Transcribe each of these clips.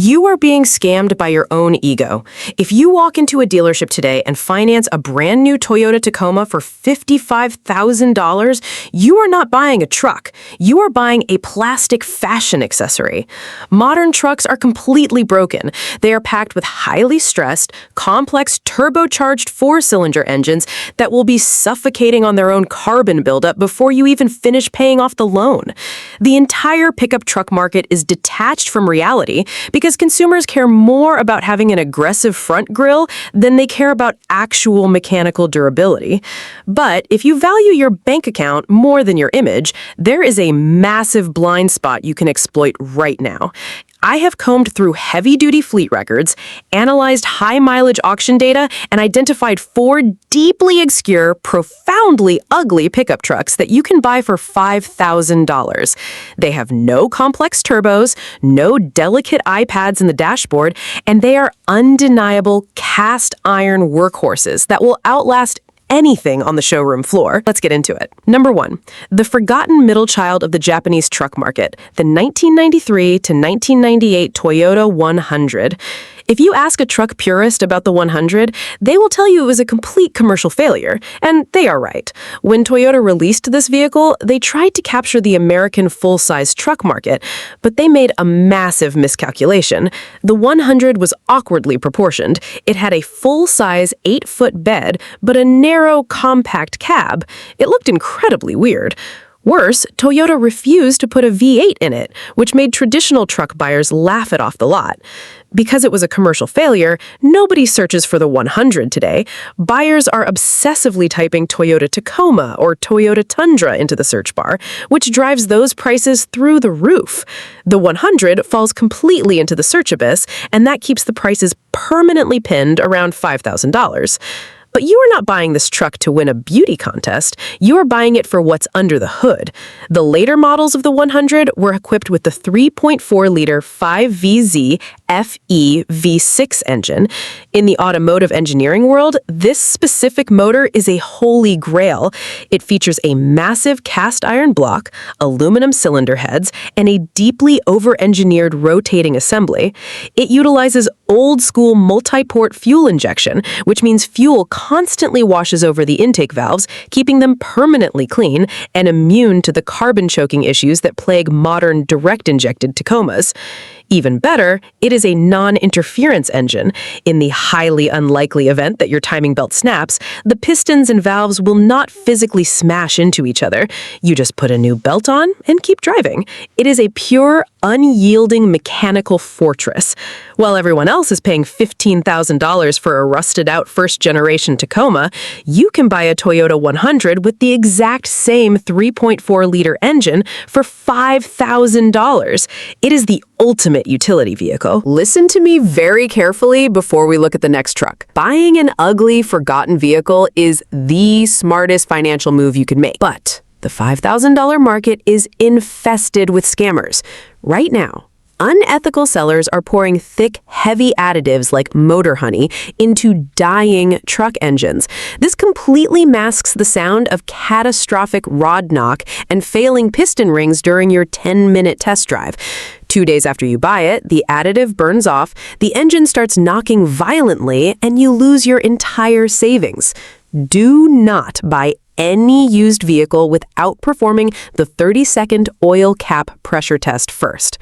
You are being scammed by your own ego. If you walk into a dealership today and finance a brand new Toyota Tacoma for $55,000, you are not buying a truck. You are buying a plastic fashion accessory. Modern trucks are completely broken. They are packed with highly stressed, complex turbocharged four-cylinder engines that will be suffocating on their own carbon buildup before you even finish paying off the loan. The entire pickup truck market is detached from reality because consumers care more about having an aggressive front grille than they care about actual mechanical durability. But if you value your bank account more than your image, there is a massive blind spot you can exploit right now. I have combed through heavy-duty fleet records, analyzed high-mileage auction data, and identified 4 deeply obscure, profoundly ugly pickup trucks that you can buy for $5,000. They have no complex turbos, no delicate iPads in the dashboard, and they are undeniable cast-iron workhorses that will outlast anything on the showroom floor. Let's get into it. Number 1, the forgotten middle child of the Japanese truck market, the 1993 to 1998 Toyota 100. If you ask a truck purist about the 100, they will tell you it was a complete commercial failure, and they are right. When Toyota released this vehicle, they tried to capture the American full-size truck market, but they made a massive miscalculation. The 100 was awkwardly proportioned. It had a full-size 8-foot bed, but a narrow, compact cab. It looked incredibly weird. Worse, Toyota refused to put a V8 in it, which made traditional truck buyers laugh it off the lot. Because it was a commercial failure, nobody searches for the 100 today. Buyers are obsessively typing Toyota Tacoma or Toyota Tundra into the search bar, which drives those prices through the roof. The 100 falls completely into the search abyss, and that keeps the prices permanently pinned around $5,000. But you are not buying this truck to win a beauty contest. You are buying it for what's under the hood. The later models of the 100 were equipped with the 3.4-liter 5VZ FE V6 engine. In the automotive engineering world, this specific motor is a holy grail. It features a massive cast iron block, aluminum cylinder heads, and a deeply over-engineered rotating assembly. It utilizes old-school multi-port fuel injection, which means fuel constantly washes over the intake valves, keeping them permanently clean and immune to the carbon choking issues that plague modern direct-injected Tacomas. Even better, it is a non-interference engine. In the highly unlikely event that your timing belt snaps, the pistons and valves will not physically smash into each other. You just put a new belt on and keep driving. It is a pure, unyielding mechanical fortress. While everyone else is paying $15,000 for a rusted-out first-generation Tacoma, you can buy a Toyota 100 with the exact same 3.4-liter engine for $5,000. It is the ultimate utility vehicle. Listen to me very carefully before we look at the next truck. Buying an ugly, forgotten vehicle is the smartest financial move you could make. But the $5,000 market is infested with scammers. Right now, unethical sellers are pouring thick, heavy additives like motor honey into dying truck engines. This completely masks the sound of catastrophic rod knock and failing piston rings during your 10-minute test drive. 2 days after you buy it, the additive burns off, the engine starts knocking violently, and you lose your entire savings. Do not buy any used vehicle without performing the 30-second oil cap pressure test first.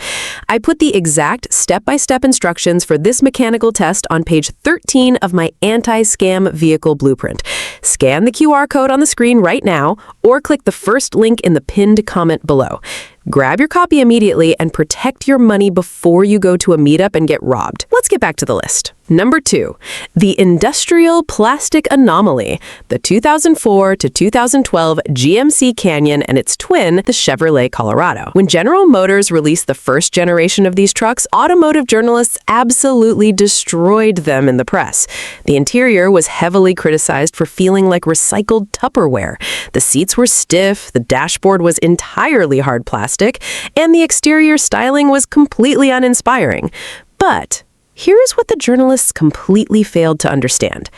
I put the exact step-by-step instructions for this mechanical test on page 13 of my anti-scam vehicle blueprint. Scan the QR code on the screen right now, or click the first link in the pinned comment below. Grab your copy immediately and protect your money before you go to a meetup and get robbed. Let's get back to the list. Number 2, the industrial plastic anomaly, the 2004 to 2012 GMC Canyon and its twin, the Chevrolet Colorado. When General Motors released the first generation of these trucks, automotive journalists absolutely destroyed them in the press. The interior was heavily criticized for feeling like recycled Tupperware. The seats were stiff, the dashboard was entirely hard plastic, and the exterior styling was completely uninspiring. But here's what the journalists completely failed to understand.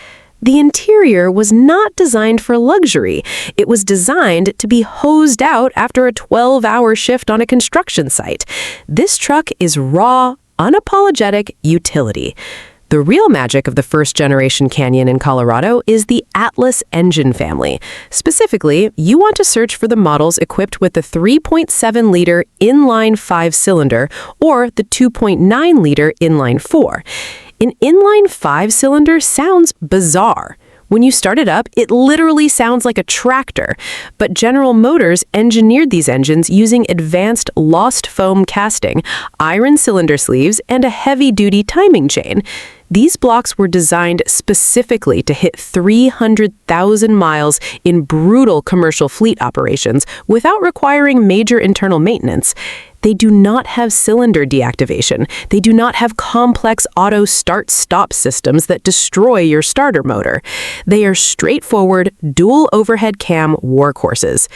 The interior was not designed for luxury. It was designed to be hosed out after a 12-hour shift on a construction site. This truck is raw, unapologetic utility. The real magic of the first-generation Canyon in Colorado is the Atlas engine family. Specifically, you want to search for the models equipped with the 3.7-liter inline 5-cylinder or the 2.9-liter inline 4. An inline 5-cylinder sounds bizarre. When you start it up, it literally sounds like a tractor. But General Motors engineered these engines using advanced lost foam casting, iron cylinder sleeves, and a heavy-duty timing chain. These blocks were designed specifically to hit 300,000 miles in brutal commercial fleet operations without requiring major internal maintenance. They do not have cylinder deactivation. They do not have complex auto start-stop systems that destroy your starter motor. They are straightforward, dual overhead cam workhorses.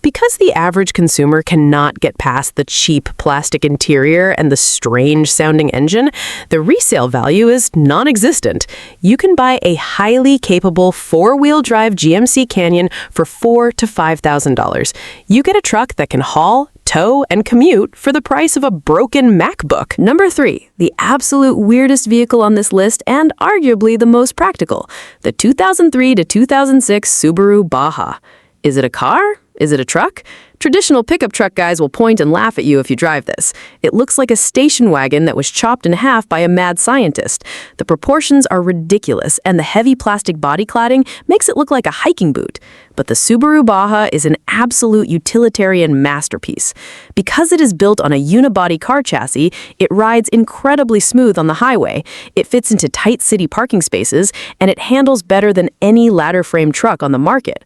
Because the average consumer cannot get past the cheap plastic interior and the strange-sounding engine, the resale value is non-existent. You can buy a highly capable four-wheel drive GMC Canyon for $4,000 to $5,000. You get a truck that can haul, tow, and commute for the price of a broken MacBook. Number 3, the absolute weirdest vehicle on this list and arguably the most practical, the 2003 to 2006 Subaru Baja. Is it a car? Is it a truck? Traditional pickup truck guys will point and laugh at you if you drive this. It looks like a station wagon that was chopped in half by a mad scientist. The proportions are ridiculous, and the heavy plastic body cladding makes it look like a hiking boot. But the Subaru Baja is an absolute utilitarian masterpiece. Because it is built on a unibody car chassis, it rides incredibly smooth on the highway. It fits into tight city parking spaces, and it handles better than any ladder frame truck on the market.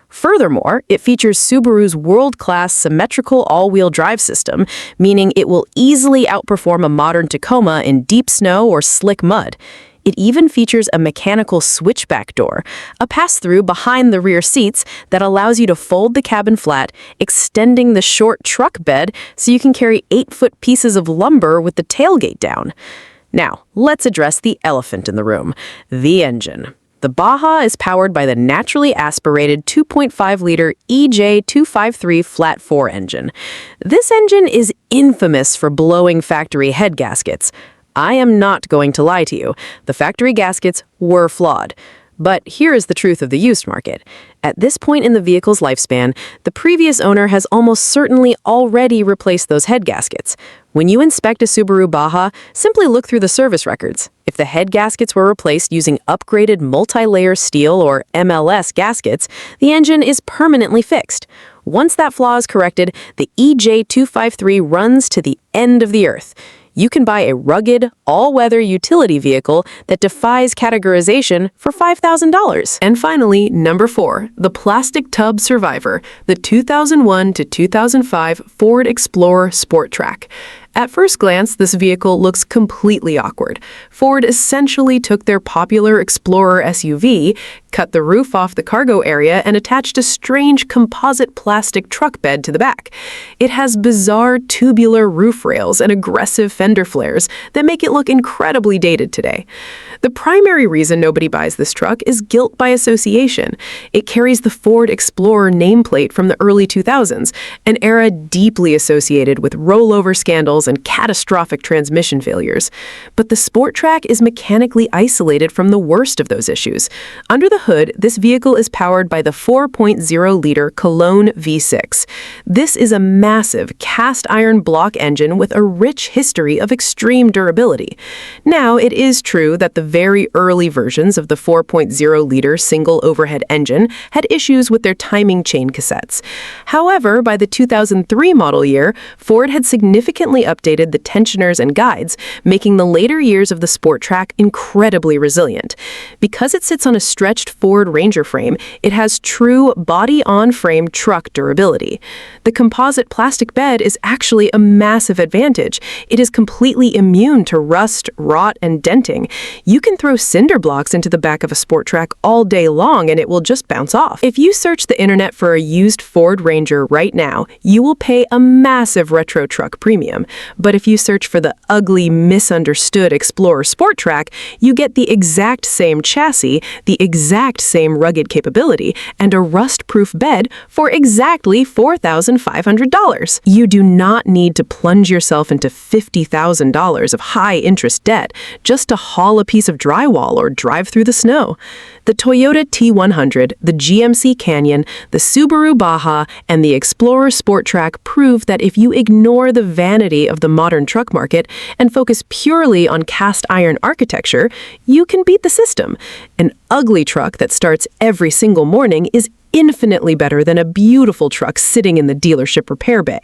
Furthermore, it features Subaru's world-class symmetrical all-wheel drive system, meaning it will easily outperform a modern Tacoma in deep snow or slick mud. It even features a mechanical switchback door, a pass-through behind the rear seats that allows you to fold the cabin flat, extending the short truck bed so you can carry 8-foot pieces of lumber with the tailgate down. Now, let's address the elephant in the room, the engine. The Baja is powered by the naturally aspirated 2.5-liter EJ253 flat-4 engine. This engine is infamous for blowing factory head gaskets. I am not going to lie to you. The factory gaskets were flawed. But here is the truth of the used market. At this point in the vehicle's lifespan, the previous owner has almost certainly already replaced those head gaskets. When you inspect a Subaru Baja, simply look through the service records. If the head gaskets were replaced using upgraded multi-layer steel or MLS gaskets, the engine is permanently fixed. Once that flaw is corrected, the EJ253 runs to the end of the earth. You can buy a rugged, all-weather utility vehicle that defies categorization for $5,000. And finally, number 4, the plastic tub survivor, the 2001 to 2005 Ford Explorer Sport Trac. At first glance, this vehicle looks completely awkward. Ford essentially took their popular Explorer SUV, cut the roof off the cargo area, and attached a strange composite plastic truck bed to the back. It has bizarre tubular roof rails and aggressive fender flares that make it look incredibly dated today. The primary reason nobody buys this truck is guilt by association. It carries the Ford Explorer nameplate from the early 2000s, an era deeply associated with rollover scandals and catastrophic transmission failures. But the Sport Trac is mechanically isolated from the worst of those issues. Under the hood, this vehicle is powered by the 4.0-liter Cologne V6. This is a massive cast-iron block engine with a rich history of extreme durability. Now, it is true that the very early versions of the 4.0-liter single overhead engine had issues with their timing chain cassettes. However, by the 2003 model year, Ford had significantly updated the tensioners and guides, making the later years of the Sport Trac incredibly resilient. Because it sits on a stretched Ford Ranger frame, it has true body-on-frame truck durability. The composite plastic bed is actually a massive advantage. It is completely immune to rust, rot, and denting. You can throw cinder blocks into the back of a Sport Trac all day long and it will just bounce off. If you search the internet for a used Ford Ranger right now, you will pay a massive retro truck premium. But if you search for the ugly, misunderstood Explorer Sport Trac, you get the exact same chassis, the exact exact same rugged capability and a rust-proof bed for exactly $4,500. You do not need to plunge yourself into $50,000 of high-interest debt just to haul a piece of drywall or drive through the snow. The Toyota T100, the GMC Canyon, the Subaru Baja, and the Explorer Sport Trac prove that if you ignore the vanity of the modern truck market and focus purely on cast-iron architecture, you can beat the system. An ugly truck that starts every single morning is infinitely better than a beautiful truck sitting in the dealership repair bay.